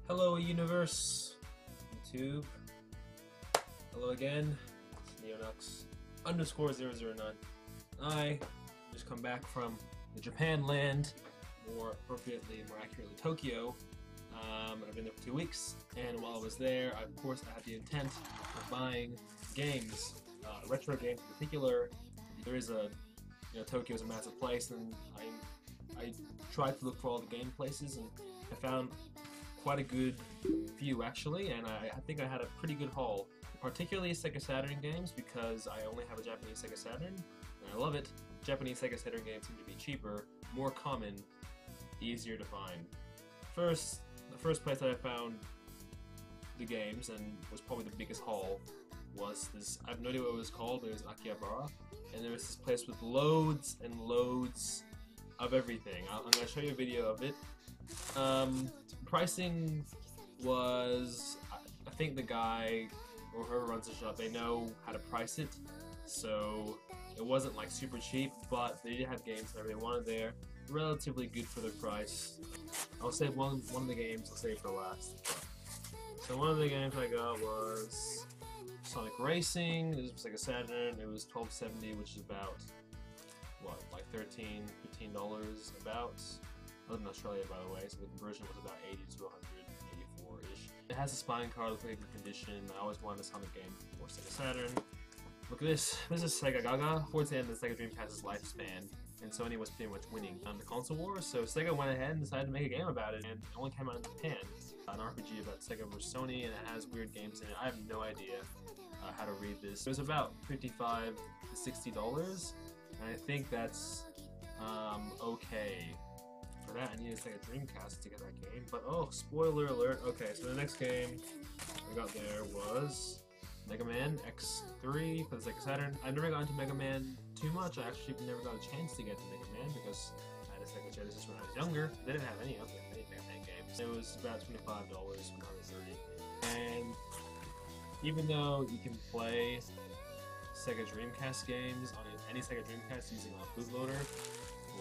Hello universe, YouTube. Hello again, it's Neonux_009. I just come back from the Japan land, more appropriately, more accurately, Tokyo. I've been there for 2 weeks, and while I was there, of course, I had the intent of buying games, retro games in particular. There is Tokyo is a massive place, and I tried to look for all the game places, and I found quite a good few actually, and I think I had a pretty good haul, particularly Sega Saturn games because I only have a Japanese Sega Saturn, and I love it. Japanese Sega Saturn games seem to be cheaper, more common, easier to find. The first place that I found the games, and was probably the biggest haul, was this, I have no idea what it was called, but it was Akihabara, and there was this place with loads and loads of everything. I'm going to show you a video of it. Pricing was, I think the guy or whoever runs the shop, they know how to price it, so it wasn't like super cheap, but they did have games that everyone wanted there, relatively good for their price. I'll save one of the games, I'll save for last. So one of the games I got was Sonic Racing. This was like a Saturn, it was $12.70, which is about, what, like $13, $15 about. I live in Australia, by the way, so the conversion was about 80 to 184-ish. It has a spine card, looks like a good condition. I always wanted a Sonic game for Sega Saturn. Look at this. This is Sega Gaga. Towards the end of the Sega Dreamcast's lifespan, and Sony was pretty much winning on the console wars, so Sega went ahead and decided to make a game about it, and it only came out in Japan. An RPG about Sega vs. Sony, and it has weird games in it. I have no idea how to read this. It was about $55 to $60, and I think that's okay. For that, I needed to take a Dreamcast to get that game, but oh, spoiler alert. Okay, so the next game I got there was Mega Man X3 for the Sega Saturn. I never got into Mega Man too much. I actually never got a chance to get to Mega Man because I had a Sega Genesis when I was younger. They didn't have any Mega Man games. It was about $25 from $130. And even though you can play Sega Dreamcast games on any Sega Dreamcast using a bootloader,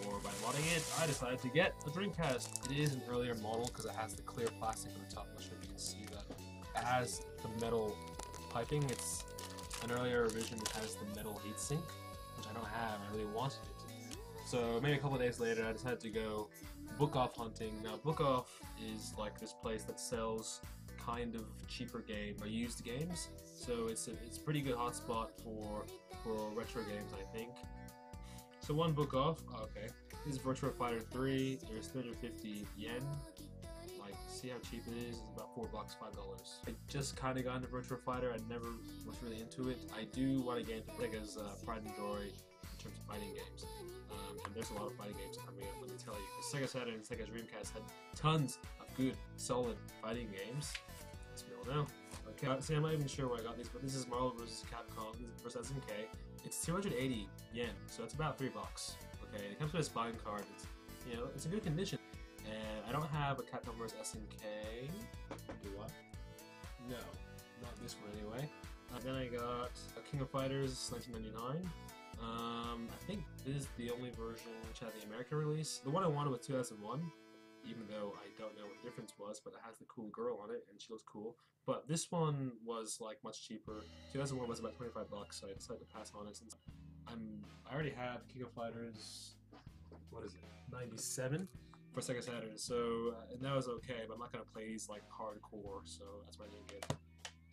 or by modding it, I decided to get a Dreamcast. It is an earlier model because it has the clear plastic on the top. I'm not sure if you can see that. It has the metal piping. It's an earlier version that has the metal heatsink, which I don't have. I really wanted it. So maybe a couple of days later, I decided to go Book Off hunting. Now, Book Off is like this place that sells kind of cheaper game or used games. So it's a pretty good hotspot for retro games, I think. So one Book Off, okay. This is Virtua Fighter 3, there's 350 yen. Like, see how cheap it is? It's about $4, $5. I just kind of got into Virtua Fighter, I never was really into it. I do want to get into Sega's pride and joy in terms of fighting games. And there's a lot of fighting games coming up, let me tell you. Sega Saturn and Sega Dreamcast had tons of good, solid fighting games, as we all know. Okay, see, I'm not even sure where I got these, but this is Marvel vs. Capcom vs. SNK. It's 280 yen, so it's about $3. Okay, it comes with a spine card. It's, it's a good condition. And I don't have a Capcom vs. SNK. Do I? No, not this one anyway. Then I got a King of Fighters 1999. I think this is the only version which had the American release. The one I wanted was 2001. Even though I don't know what the difference was, but it has the cool girl on it, and she looks cool. But this one was like much cheaper. 2001 was about $25, so I decided to pass on it since I already have King of Fighters, what is it, 97 for Sega Saturn. So and that was okay, but I'm not gonna play these like hardcore, so that's why I didn't get it.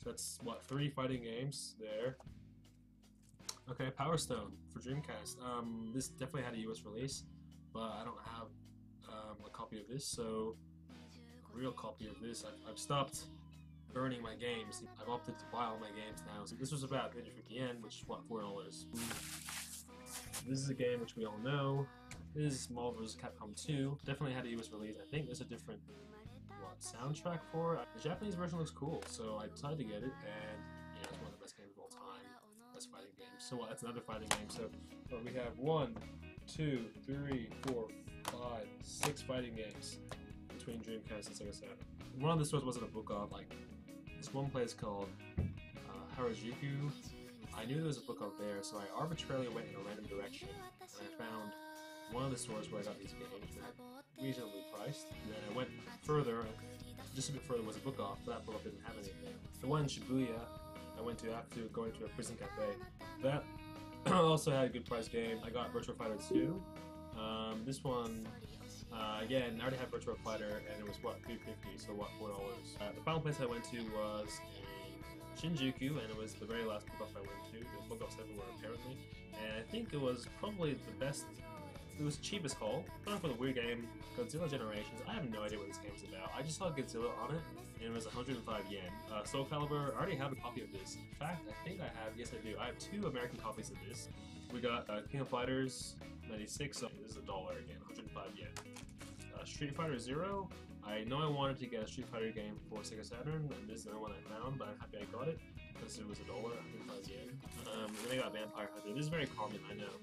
So that's what, 3 fighting games there. Okay, Power Stone for Dreamcast. This definitely had a US release, but I don't have a copy of this, so a real copy of this. I've stopped burning my games. I've opted to buy all my games now. So this was about 350 yen, which is what, $4. This is a game which we all know. This is Marvel vs. Capcom 2. Definitely had a US release. I think there's a different soundtrack for it. The Japanese version looks cool, so I decided to get it, and it's one of the best games of all time. Best fighting games. So that's another fighting game. So we have 1, 2, 3, 4, 5, 6 fighting games between Dreamcast and Sega Saturn. One of the stores wasn't a Book Off. Like this one place called Harajuku. I knew there was a Book Off there, so I arbitrarily went in a random direction, and I found one of the stores where I got these games that reasonably priced. And then I went further just a bit further was a book off, but that book off didn't have anything. The one in Shibuya I went to after going to a prison cafe, that also had a good price game. I got Virtua Fighter 2. This one, again, I already had Virtua Fighter, and it was what, $3.50, so what, $4. The final place I went to was in Shinjuku, and it was the very last book off I went to. There were book offs everywhere apparently, and I think it was probably the best. It was cheap as hell. Going for the weird game, Godzilla Generations. I have no idea what this game's about. I just saw Godzilla on it, and it was 105 yen. Soul Calibur, I already have a copy of this. In fact, I think I have, yes I do. I have 2 American copies of this. We got King of Fighters 96, so this is $1 again, 105 yen. Street Fighter Zero, I know I wanted to get a Street Fighter game for Sega Saturn, and this is the only one I found, but I'm happy I got it, because it was $1, 105 yen. Then I got Vampire Hunter. This is very common, I know.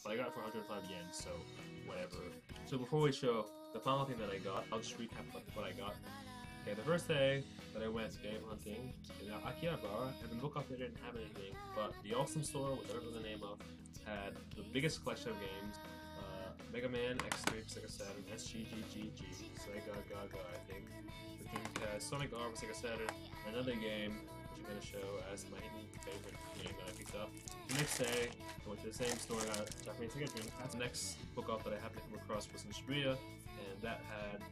But I got it for 105 yen, so whatever. So before we show the final thing that I got, I'll just recap what I got. Okay, the first day that I went game hunting in Akihabara, and the book off there didn't have anything, but the Awesome Store, whatever the name of, had the biggest collection of games. Mega Man X3 for Sega Saturn, SGGGG, Sega Gaga, I think. The Dreamcast, Sonic R for Sega Saturn, another game which I'm going to show as my hidden favorite game that I picked up. The next day, I went to the same store and got a Japanese Sega Dreamcast. The next book off that I happened to come across was in Shibuya, and that had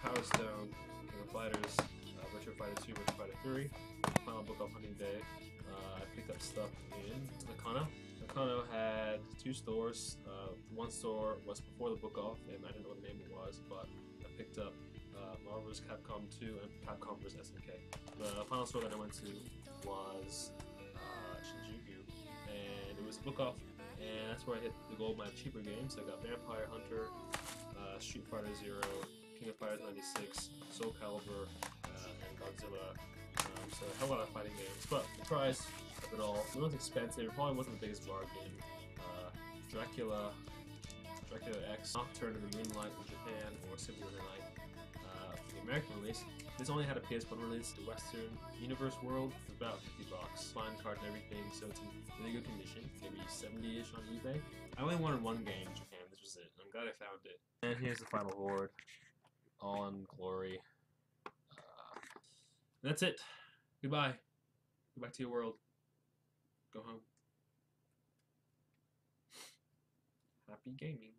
Power Stone, King of Fighters, Virtua Fighter 2, Virtua Fighter 3. Final book off hunting day. I picked up stuff in Nakano. Nakano had 2 stores. One store was before the book off, and I didn't know what the name was, but I picked up Marvel vs. Capcom 2 and Capcom vs. SNK. The final store that I went to was Shinjuku, and it was a book off, and that's where I hit the gold mine cheaper games. So I got Vampire Hunter, Street Fighter Zero, King of Fighters 96, Soul Calibur, and Godzilla. So a hell lot of fighting games, but the price of it all, it was expensive. It probably wasn't the biggest bargain. Dracula X, Nocturne in the Moonlight in Japan, or Symphony of the Night for the American release. This only had a PS1 release. The Western Universe World was about $50, fine card and everything, so it's in really good condition, maybe 70-ish on eBay. I only wanted one game in Japan. This was it. I'm glad I found it. And here's the final horde, all in glory. That's it. Goodbye. Go back to your world. Go home. Happy gaming.